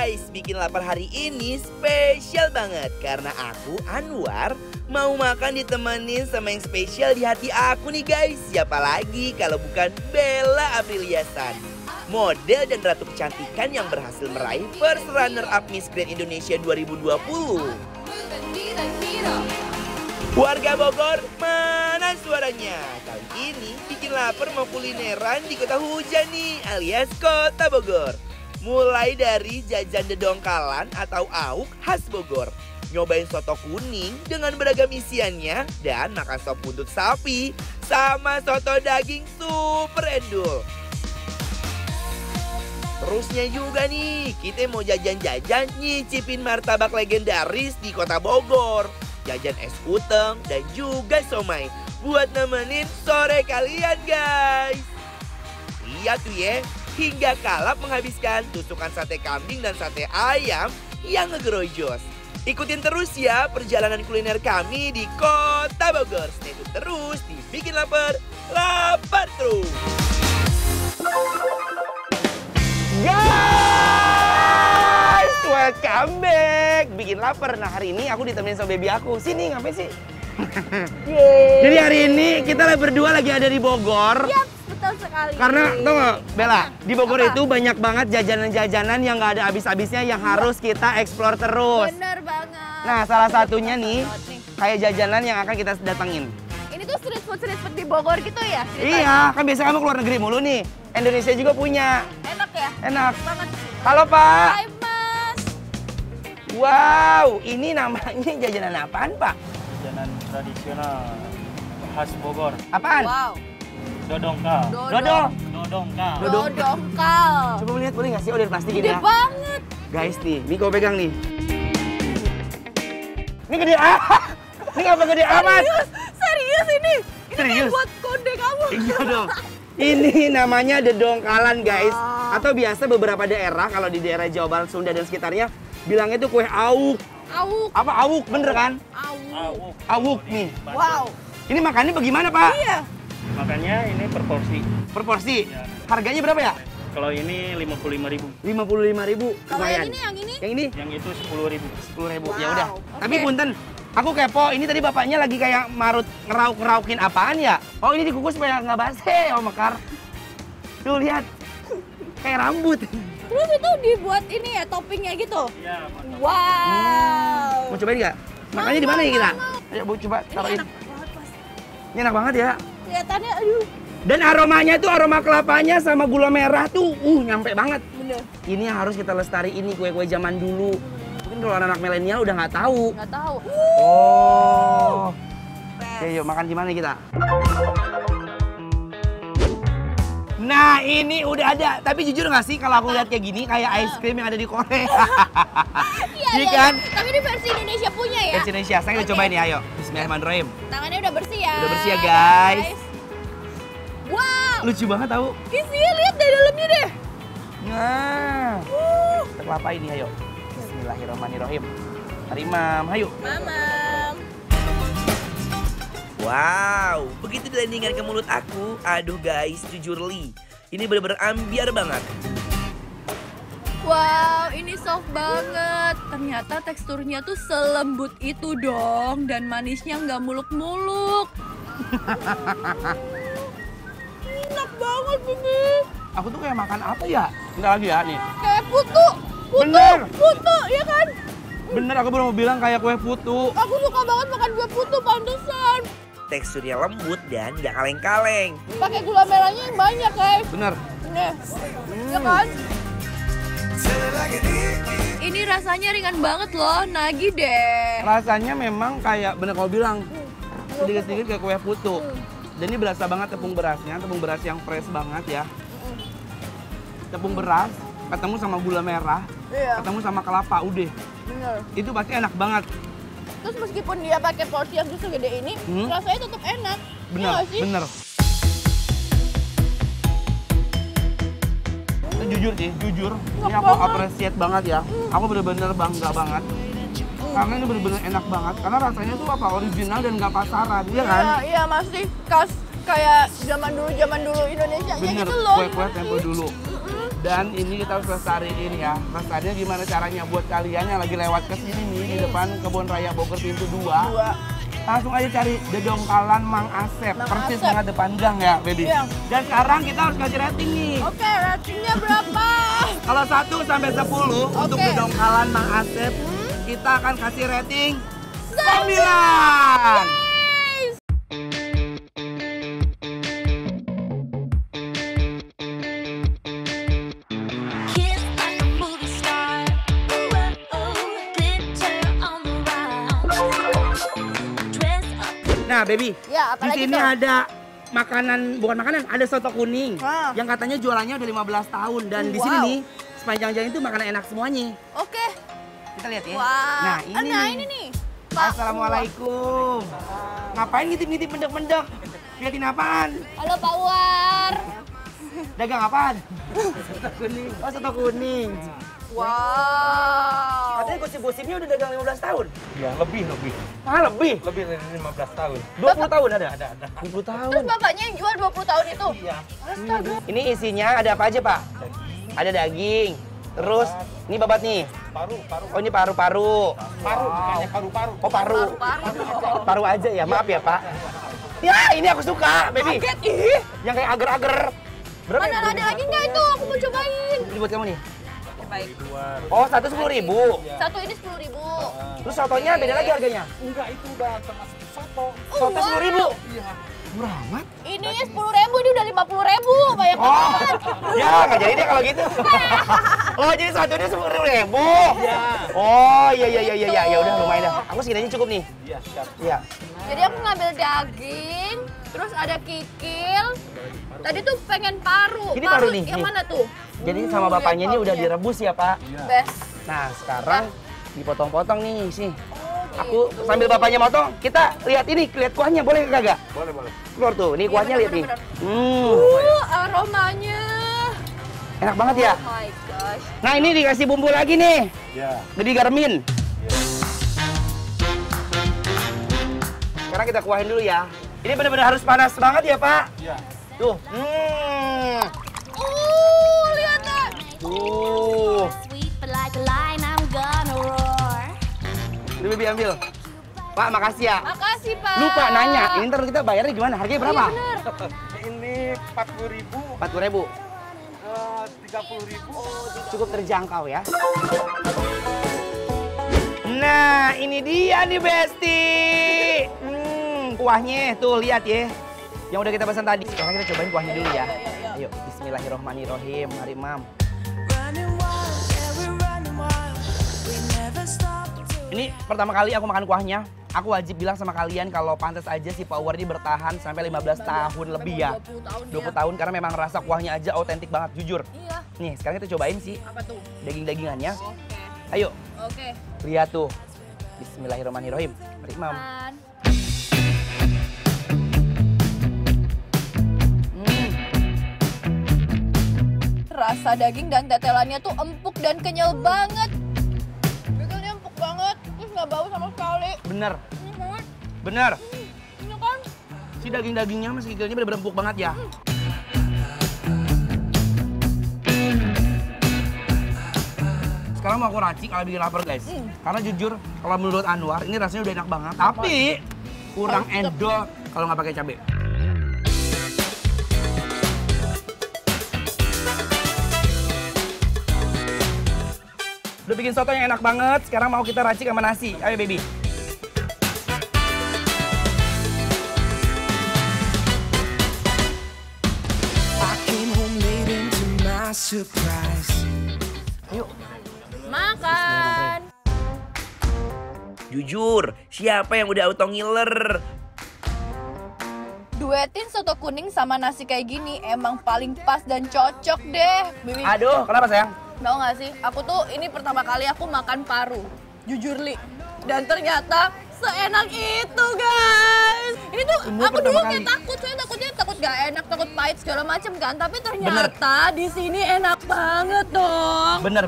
guys, bikin lapar hari ini spesial banget. Karena aku, Anwar, mau makan ditemenin sama yang spesial di hati aku nih guys. Siapa lagi kalau bukan Bella Apriliasan, model dan ratu kecantikan yang berhasil meraih first runner up Miss Grand Indonesia 2020. Warga Bogor, mana suaranya? Kali ini bikin lapar mau kulineran di kota hujan nih, alias kota Bogor. Mulai dari jajan dedongkalan atau auk khas Bogor, nyobain soto kuning dengan beragam isiannya, dan makan sop buntut sapi sama soto daging super endul. Terusnya juga nih, kita mau jajan-jajan nyicipin martabak legendaris di kota Bogor, jajan es uteng dan juga somai buat nemenin sore kalian guys. Lihat tuh ya, hingga kalap menghabiskan tusukan sate kambing dan sate ayam yang ngegerojos. Ikutin terus ya perjalanan kuliner kami di kota Bogor. Stay tune terus di Bikin Lapar, lapar terus. Guys, welcome back. Bikin lapar. Nah, hari ini aku ditemenin sama baby aku. Sini, ngapain sih? Jadi hari ini kita berdua lagi ada di Bogor. Yap, betul sekali. Karena tau gak, Bella, di Bogor itu banyak banget jajanan-jajanan yang nggak ada habis-habisnya yang harus kita explore terus. Bener banget. Nah, salah satunya nih, kayak jajanan yang akan kita datengin. Ini tuh street food di Bogor gitu ya? Iya, kan biasanya kamu keluar negeri mulu nih. Indonesia juga punya. Enak ya? Enak Banget. Halo Pak. Hai Mas. Wow, ini namanya jajanan apaan Pak? Jajanan tradisional khas Bogor. Apaan? Wow. Dodongkal. Dodol. Dodongkal. Dodongkal. Coba lihat boleh nggak sih? Oh, dari plastik Gede ini ya. banget. Guys nih, ini kau pegang nih. Ini gede Ini ngapa gede amat? Serius ini. Ini Serius? kayak buat kode kamu. Iya dong. Ini namanya dedongkalan guys. Wow. Atau biasa beberapa daerah, kalau di daerah Jawa Barat, Sunda dan sekitarnya, bilangnya itu kue auk. Awuk. Apa auk, bener kan? Awuk. Awuk nih. Wow. Ini makannya bagaimana Pak? Iya. Makanya ini per porsi. Per porsi? Ya. Harganya berapa ya? Kalau ini 55.000. 55.000. Kalau yang ini, Yang ini? Yang itu 10.000. 10.000. Wow, Ya udah. oke. Tapi punten, aku kepo. Ini tadi bapaknya lagi kayak marut ngerauk-ngeraukin apaan ya? Oh, ini dikukus supaya nggak basi, Om Mekar. Tuh lihat. Kayak rambut. Terus itu dibuat ini ya, toppingnya gitu? Iya, mantap. Wow. Mau cobain nggak? Makannya di mana ya kita? Ayo, Bu, coba Ini taruhin. enak banget Mas. Ini enak banget ya. Kelihatannya, aduh. Dan aromanya tuh, aroma kelapanya sama gula merah tuh, nyampe banget. Bener. Ini yang harus kita lestariin nih, kue-kue zaman dulu. Mungkin kalau anak milenial udah nggak tahu. Nggak tahu. Oh. Best. Oke, yuk makan gimana kita? Nah, ini udah ada. Tapi jujur nggak sih kalau aku lihat kayak gini, kayak es krim yang ada di Korea. Iya kan? Tapi ini versi Indonesia punya ya? Versi Indonesia. Saya udah Oke. cobain nih, ayo. Bismillahirrahmanirrahim. Tangannya udah bersih ya? Udah bersih ya, guys. Wow. Lucu banget tahu. Isinya lihat dari dalamnya deh. Nah, kita kelapa ini, ayo. Bismillahirrahmanirrahim. Mari, Mam. Ayo. Mamam. Wow, begitu dilandingkan ke mulut aku. Aduh guys, jujur Li, ini bener-bener ambiar banget. Wow, ini soft banget. Ternyata teksturnya tuh selembut itu dong. Dan manisnya nggak muluk-muluk. Enak banget ini. Aku tuh kayak makan apa ya? Bentar lagi ya, nih. Kayak putu. Bener. Putu, ya kan? Bener, aku baru mau bilang kayak kue putu. Aku suka banget makan kue putu, pantesan. Teksturnya lembut dan gak kaleng-kaleng. Pakai gula merahnya yang banyak, guys. Bener. Nih, ya kan? Ini rasanya ringan banget loh, nagih deh. Rasanya memang kayak bener kau bilang, sedikit-sedikit kayak kue putu. Dan ini berasa banget tepung berasnya, tepung beras yang fresh banget ya. Tepung beras, ketemu sama gula merah, Iya, ketemu sama kelapa, udah. bener. Itu pasti enak banget. Terus meskipun dia pakai porsi yang segede ini, rasanya tetap enak. Iya Bener, nggak sih? bener. Jujur sih, jujur. Ini aku banget. appreciate banget ya. Aku bener-bener bangga banget. Karena ini bener-bener enak banget. Karena rasanya tuh apa, original dan gak pasaran, iya kan? Iya, iya masih khas kayak zaman dulu Indonesia Bener, gitu loh. kue-kue tempo dulu. Dan ini kita harus lestariin ya. Lestarinya gimana caranya buat kalian yang lagi lewat ke sini nih di depan Kebun Raya Bogor pintu 2. Langsung aja cari dedongkalan Mang Asep. Persis Asep. banget depan gang ya, Baby. Iya. Dan sekarang kita harus kasih rating nih. Oke, ratingnya berapa? Kalau 1 sampai 10 untuk Oke. dedongkalan Mang Asep, kita akan kasih rating 9. Kiss like a movie star. Ooh, glitter on the rug. Dress up. Nah, Baby. Ya, Di apalagi sini tuh? ada makanan, bukan makanan, ada soto kuning. Ah. Yang katanya jualannya udah 15 tahun. Dan di Wow. sini nih, sepanjang jalan itu makanan enak semuanya. Oke. Kita lihat ya. Wah. Nah, ini nih. ini nih. Pak. Assalamualaikum. Ngapain ngintip-ngintip mendek-mendek? Liatin apaan? Halo Pak War. Dagang apaan? Soto kuning. Oh, soto kuning. Wow. Katanya gosip-gosipnya udah dagang 15 tahun. Ya, lebih. Ah, lebih? Lebih dari 15 tahun. 20 tahun ada? Ada. 20 tahun. Terus bapaknya yang jual 20 tahun itu? Iya. Astaga. Ini isinya ada apa aja, Pak? Ada daging. Terus, ini babat nih. Paru. Oh, ini paru-paru. Paru, bukannya paru-paru. Oh, paru. Paru-paru. Paru aja ya, maaf ya, Pak. Ya, ini aku suka, Baby. Kaget, ih. Yang kayak agar-agar. Berapa Mana ada lagi nggak itu? Aku mau cobain. Ini buat kamu nih. Baik. Oh, satu 10.000. Satu ini 10.000. Terus sotonya beda lagi harganya. Enggak, itu udah termasuk soto. Soto 10.000. Iya. Murah amat. Ini 10.000, ini udah 50.000. Banyak Oh, banget. ya nggak jadi deh kalau gitu. Oh, jadi satunya 10.000. Iya. Oh, iya. Ya udah lumayan dah. Aku segini aja cukup nih. Iya, siap. Iya. Jadi aku ngambil daging, terus ada kikil. Tadi tuh pengen paru. Ini paru nih, Yang nih. mana tuh? Jadi sama bapaknya ini udah direbus ya, Pak. Best. Nah, sekarang dipotong-potong nih sih. Oh, Aku sambil bapaknya motong, kita lihat ini, lihat kuahnya boleh kagak? Boleh. Keluar tuh, ini kuahnya lihat nih. Aromanya. Enak banget ya. Oh my gosh. Nah, ini dikasih bumbu lagi nih. Ya. Gede garmin. Sekarang kita kuahin dulu ya. Ini benar-benar harus panas banget ya, Pak. Iya. Tuh. Lihat deh. Tuh. Sweet, but like a lion, I'm gonna roar. Ini Bibi ambil. Pak, makasih ya. Makasih, Pak. Lupa nanya, ini ntar kita bayarnya gimana? Harganya berapa? Iya, bener. Ini 40.000, 40.000. 30.000. Cukup terjangkau ya. Nah, ini dia nih Besti. Kuahnya tuh lihat ya. Yang udah kita pesan tadi. Sekarang kita cobain kuahnya dulu ya. Ayo, bismillahirrohmanirrohim. Mari, Mam. Ini pertama kali aku makan kuahnya. Aku wajib bilang sama kalian kalau pantas aja si Power ini bertahan sampai 15 tahun lebih ya. 20 tahun karena memang rasa kuahnya aja otentik banget, jujur. Iya. Nih, sekarang kita cobain sih Apa tuh? daging-dagingannya. Oke. Ayo, Oke. lihat tuh. Bismillahirrahmanirrahim. Mari, Mam. Kan. Rasa daging dan tetelannya tuh empuk dan kenyal banget. Dagingnya empuk banget, terus nggak bau sama sekali. Bener, Ini banget, bener. ini kan. Si daging-dagingnya sama kikilnya bener-bener empuk banget ya. Sekarang mau aku racik kalau bikin lapar guys. Karena jujur, kalau menurut Anwar ini rasanya udah enak banget. Tapi kurang endol kalau nggak pakai cabai. Udah bikin soto yang enak banget. Sekarang mau kita racik sama nasi. Ayo baby. Yuk. Makan. Jujur, siapa yang udah auto ngiler? Duetin soto kuning sama nasi kayak gini emang paling pas dan cocok deh. Bibi, Aduh, kenapa sayang? tau gak sih? Aku tuh ini pertama kali aku makan paru. Jujur Li. Dan ternyata seenak itu guys. Ini tuh Ini aku pertama dulu kali. kayak takut, soalnya takut gak enak, takut pahit segala macem kan. Tapi ternyata di sini enak banget dong. Bener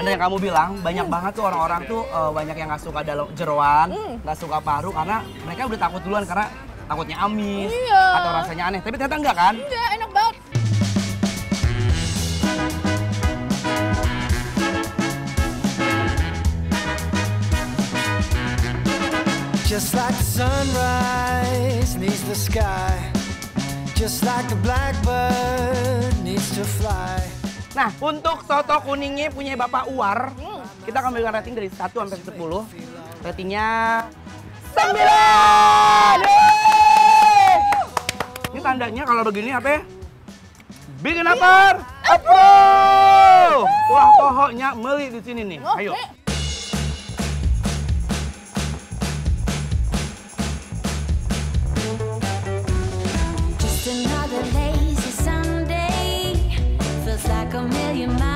yang kamu bilang. Banyak banget tuh orang-orang tuh banyak yang nggak suka dalam jeroan, nggak suka paru karena mereka udah takut duluan karena takutnya amis Iya. atau rasanya aneh. Tapi ternyata enggak kan? Iya, enak banget. just like a blackbird needs to fly. Nah, untuk soto kuningnya punya Bapak Uwar, kita akan berikan rating dari 1 sampai 10. Ratingnya 9! Ini tandanya kalau begini apa ya? Bikin lapar! Approve! Wah, pokoknya meli di sini nih. Ayo. Just another lazy Sunday. Feels like a million miles